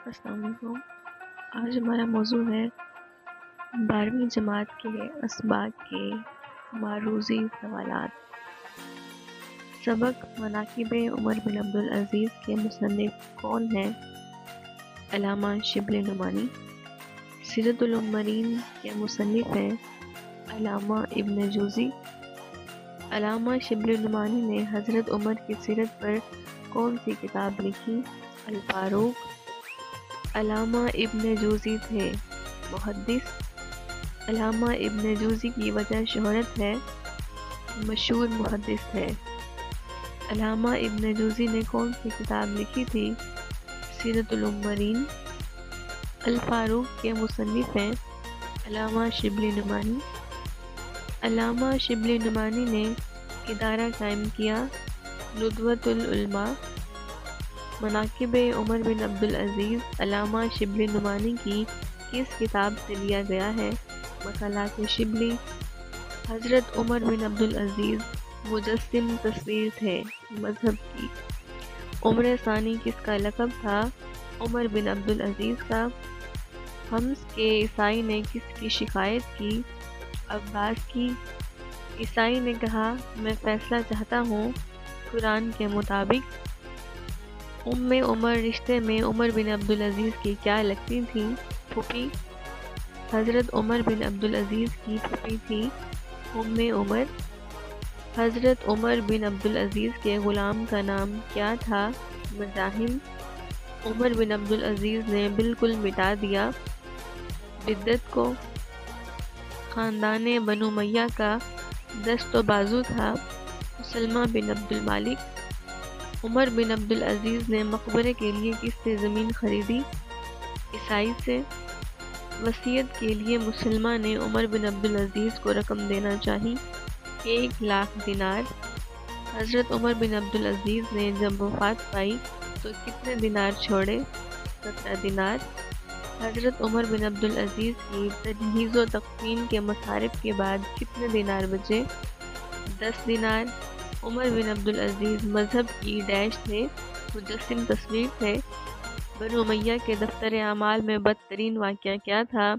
السلام علیکم۔ آج ہمارا موضوع ہے 12ویں جماعت کے اسباق کے معروضی سوالات۔ سبق مناقب عمر بن عبدالعزیز کے مصنف کون ہیں؟ علامہ شبلی نعمانی۔ سیرت العمرین کے مصنف ہیں علامہ ابن جوزی۔ علامہ شبلی نعمانی نے حضرت عمر کی سیرت پر کون سی کتاب لکھی؟ الفاروق۔ علامہ ابن جوزی تھے محدث۔ علامہ ابن جوزی کی وجہ شہرت ہے، مشہور محدث ہے۔ علامہ ابن جوزی نے کون سی کتاب لکھی تھی؟ سیرت العمرین۔ الفاروق کے مصنف ہیں علامہ شبلی نعمانی۔ علامہ شبلی نعمانی نے ادارہ قائم کیا ندوۃ العلماء۔ مناقب عمر بن عبدالعزیز علامہ شبلی نعمانی کی کس کتاب سے لیا گیا ہے؟ مقالات شبلی۔ حضرت عمر بن عبدالعزیز مجسم تصویر تھے، مذہب کی۔ عمر ثانی کس کا لقب تھا؟ عمر بن عبدالعزیز کا۔ حمص کے عیسائی نے کس کی شکایت کی؟ عباس کی۔ عیسائی نے کہا میں فیصلہ چاہتا ہوں قرآن کے مطابق۔ عمر رشتے میں عمر بن عبدالعزیز کی کیا لگتی تھیں؟ پھوپھی۔ حضرت عمر بن عبدالعزیز کی پھوپھی تھی عمر۔ حضرت عمر بن عبدالعزیز کے غلام کا نام کیا تھا؟ مزاحم۔ عمر بن عبدالعزیز نے بالکل مٹا دیا بدعت کو۔ خاندان بنو امیہ کا دست و بازو تھا مسلمہ بن عبد المالک۔ عمر بن عبدالعزیز نے مقبرے کے لیے کس سے زمین خریدی؟ عیسائی سے۔ وصیت کے لیے مسلمہ نے عمر بن عبدالعزیز کو رقم دینا چاہی 1,00,000 دینار۔ حضرت عمر بن عبدالعزیز نے جب وفات پائی تو کتنے دینار چھوڑے؟ 17 دینار۔ حضرت عمر بن عبدالعزیز کی تجہیز و تقسیم کے مصارف کے بعد کتنے دینار بچے؟ 10 دینار۔ عمر بن عبدالعزیز مذہب کی ڈیش تھے، مجسم تصویر تھے۔ بنو امیہ کے دفتر اعمال میں بدترین واقعہ کیا تھا؟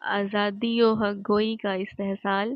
آزادی و حق گوئی کا استحصال۔